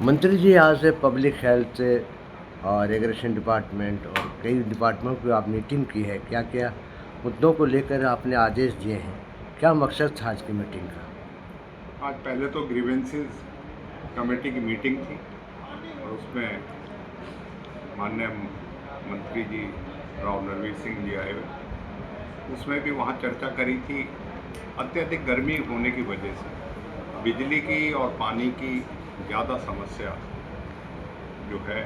मंत्री जी, आज public health और इरिगेशन डिपार्टमेंट और कई डिपार्टमेंट की आप मीटिंग की है। क्या क्या मुद्दों को लेकर आपने आदेश दिए हैं? क्या मकसद था आज की मीटिंग का? आज पहले तो ग्रीवेंसेस कमेटी की मीटिंग थी और उसमें माननीय मंत्री जी राव नरवीर सिंह जी आए हुए। उसमें भी वहाँ चर्चा करी थी। अत्यधिक गर्मी होने की वजह से बिजली की और पानी की ज़्यादा समस्या जो है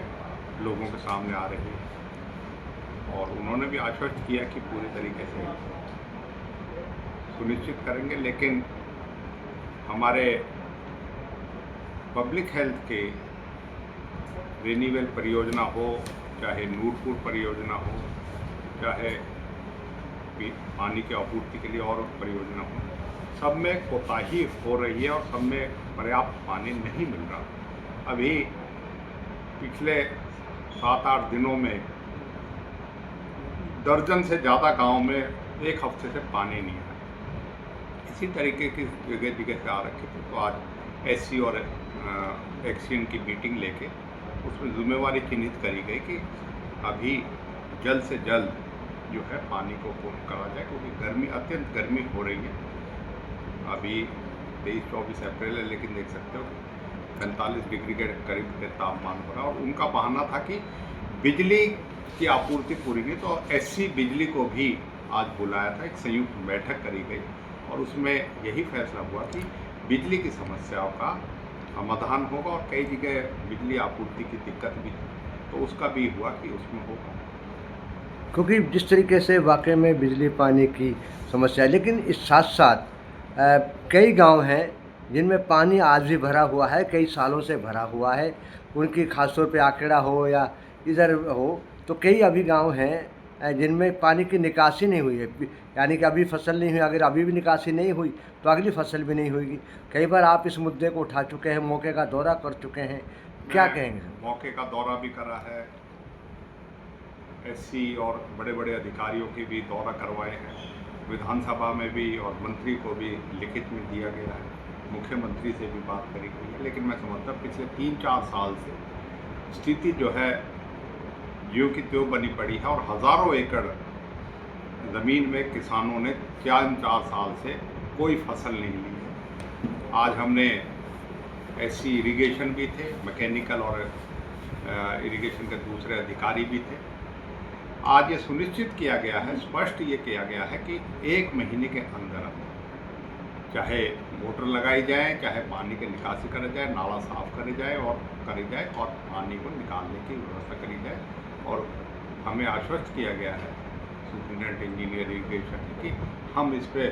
लोगों के सामने आ रही है, और उन्होंने भी आश्वस्त किया कि पूरी तरीके से सुनिश्चित करेंगे। लेकिन हमारे पब्लिक हेल्थ के रिन्यूएबल परियोजना हो, चाहे नूरपुर परियोजना हो, चाहे पानी की आपूर्ति के लिए और परियोजना हो, सब में कोताही हो रही है और सब में पर्याप्त पानी नहीं मिल रहा। अभी पिछले 7-8 दिनों में दर्जन से ज़्यादा गांव में एक हफ्ते से पानी नहीं आया। इसी तरीके की जगह जगह से आ रखे थे। तो आज एससी और एक्सीएन की मीटिंग लेके उसमें जिम्मेवारी चिन्हित करी गई कि अभी जल्द से जल्द जो है पानी को पूर्ण करा जाए, क्योंकि अत्यंत गर्मी हो रही है। अभी 23-24 अप्रैल है, लेकिन देख सकते हो 45 डिग्री के करीब के तापमान हो रहा है। और उनका बहाना था कि बिजली की आपूर्ति पूरी नहीं। तो एससी बिजली को भी आज बुलाया था, एक संयुक्त बैठक करी गई और उसमें यही फैसला हुआ कि बिजली की समस्याओं का समाधान होगा। और कई जगह बिजली आपूर्ति की दिक्कत भी थी, तो उसका भी हुआ कि उसमें होगा। क्योंकि जिस तरीके से वाकई में बिजली पानी की समस्या है, लेकिन इस साथ साथ कई गांव हैं जिनमें पानी आज भी भरा हुआ है, कई सालों से भरा हुआ है। उनकी खासतौर पे आखेड़ा हो या इधर हो, तो कई अभी गांव हैं जिनमें पानी की निकासी नहीं हुई है। यानी कि अभी फसल नहीं हुई, अगर अभी भी निकासी नहीं हुई तो अगली फसल भी नहीं होगी। कई बार आप इस मुद्दे को उठा चुके हैं, मौके का दौरा कर चुके हैं, क्या मैं कहेंगे? मौके का दौरा भी करा है, एससी और बड़े बड़े अधिकारियों के भी दौरा करवाए हैं, विधानसभा में भी, और मंत्री को भी लिखित में दिया गया है, मुख्यमंत्री से भी बात करी गई है। लेकिन मैं समझता पिछले 3-4 साल से स्थिति जो है ज्यों की त्यों बनी पड़ी है और हज़ारों एकड़ ज़मीन में किसानों ने 3-4 साल से कोई फसल नहीं ली है। आज हमने एससी इरिगेशन भी थे, मैकेनिकल और इरिगेशन के दूसरे अधिकारी भी थे। आज ये सुनिश्चित किया गया है, स्पष्ट ये किया गया है कि 1 महीने के अंदर चाहे मोटर लगाई जाए, चाहे पानी की निकासी करी जाए, नाला साफ करे जाए और पानी को निकालने की व्यवस्था करी जाए। और हमें आश्वस्त किया गया है सुप्रीटेंडेंट इंजीनियर इरिगेशन कि हम इस पर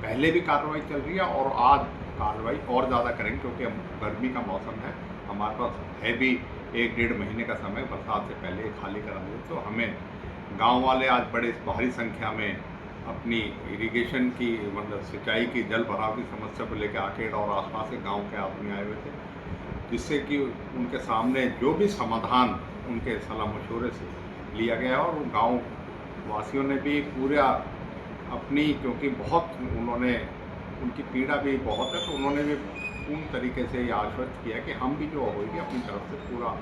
पहले भी कार्रवाई चल रही है और आज कार्रवाई और ज़्यादा करेंगे, क्योंकि गर्मी का मौसम है, हमारे पास है भी 1-1.5 महीने का समय, बरसात से पहले खाली करा दें। तो हमें गांव वाले आज बड़े भारी संख्या में अपनी इरिगेशन की, मतलब सिंचाई की, जल भराव की समस्या को लेकर आखेड़ और आसपास के गांव के आदमी आए हुए थे, जिससे कि उनके सामने जो भी समाधान उनके सलाह मशवरे से लिया गया। और गांव वासियों ने भी पूरा अपनी, क्योंकि बहुत उन्होंने, उनकी पीड़ा भी बहुत है, तो उन्होंने भी पूर्ण तरीके से ये आश्वस्त किया कि हम भी जो होगी अपनी तरफ से पूरा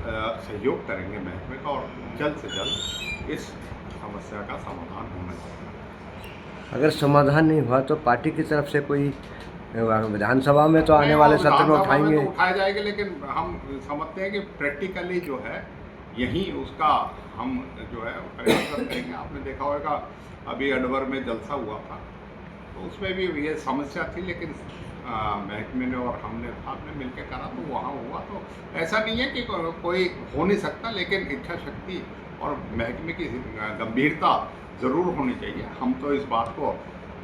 सहयोग करेंगे महकमे का, और जल्द से जल्द इस समस्या का समाधान होना चाहिए। अगर समाधान नहीं हुआ तो पार्टी की तरफ से कोई विधानसभा में तो आने वाले सत्र में विधानसभा में उठाएंगे? तो उठाए जाएंगे, लेकिन हम समझते हैं कि प्रैक्टिकली जो है यही उसका हम जो है प्रयास करेंगे। आपने देखा होगा अभी अडवर में जलसा हुआ था, तो उसमें भी ये समस्या थी, लेकिन महकमे ने और हमने साथ में मिलकर करा तो वहाँ हुआ। तो ऐसा नहीं है कि कोई हो नहीं सकता, लेकिन इच्छा शक्ति और महकमे की गंभीरता ज़रूर होनी चाहिए। हम तो इस बात को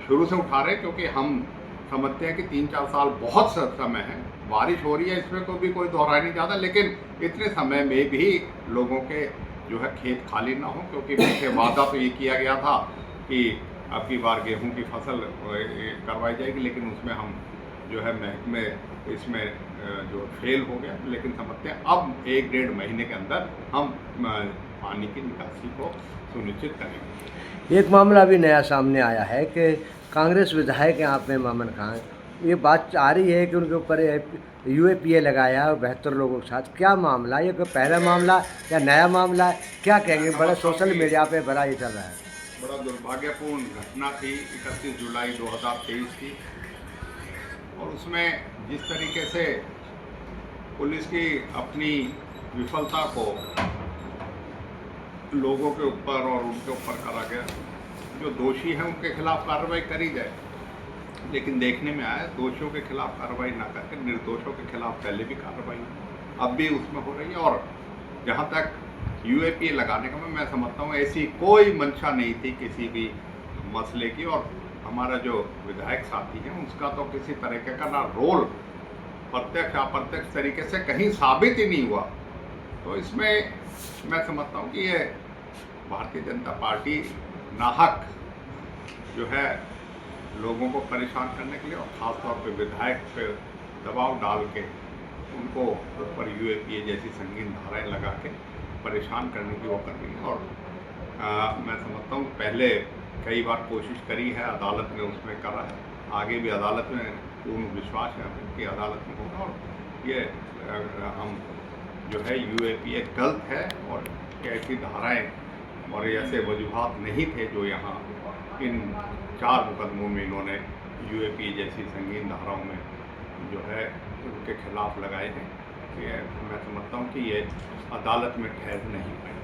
शुरू से उठा रहे हैं, क्योंकि हम समझते हैं कि 3-4 साल बहुत सा समय है, बारिश हो रही है, इसमें कोई दोहराई नहीं चाहता, लेकिन इतने समय में भी लोगों के जो है खेत खाली ना हो, क्योंकि पीछे वादा तो ये किया गया था कि अब की बार गेहूं की फसल करवाई जाएगी, लेकिन उसमें हम जो है महकमे इसमें जो फेल हो गया। लेकिन समझते हैं अब 1-1.5 महीने के अंदर हम पानी की निकासी को सुनिश्चित करेंगे। एक मामला अभी नया सामने आया है कि कांग्रेस विधायक यहाँ पे मामन खान, ये बात आ रही है कि उनके ऊपर यूएपीए लगाया है 72 लोगों के साथ, क्या मामला है? ये कोई पहला मामला या नया मामला है, क्या कहेंगे? मैं बड़ा समझता हूँ सोशल कि मीडिया पे बड़ा ये चल रहा है। बड़ा दुर्भाग्यपूर्ण घटना थी 31 जुलाई 2023 की, और उसमें जिस तरीके से पुलिस की अपनी विफलता को लोगों के ऊपर और उनके ऊपर करा गया। जो दोषी हैं उनके खिलाफ कार्रवाई करी जाए, लेकिन देखने में आया दोषियों के खिलाफ कार्रवाई ना करके निर्दोषों के खिलाफ पहले भी कार्रवाई अब भी उसमें हो रही है। और जहाँ तक यूएपीए लगाने का मैं समझता हूँ ऐसी कोई मंशा नहीं थी किसी भी मसले की, और हमारा जो विधायक साथी हैं उसका तो किसी तरीके का ना रोल प्रत्यक्ष अप्रत्यक्ष तरीके से कहीं साबित ही नहीं हुआ। तो इसमें मैं समझता हूँ कि ये भारतीय जनता पार्टी नाहक जो है लोगों को परेशान करने के लिए और ख़ासतौर पे विधायक पे दबाव डाल के उनको ऊपर यूएपीए जैसी संगीन धाराएं लगा के परेशान करने की वो कर रही है। और मैं समझता हूँ पहले कई बार कोशिश करी है, अदालत में उसमें करा है, आगे भी अदालत में पूर्ण विश्वास है कि अदालत में होगा। और ये हम जो है यूएपीए गलत है और ऐसी धाराएं और ऐसे वजूहात नहीं थे जो यहाँ इन 4 मुकदमों में इन्होंने यूएपीए जैसी संगीन धाराओं में जो है उनके खिलाफ लगाए हैं। ये मैं समझता हूँ कि ये अदालत में ठहर नहीं पाए।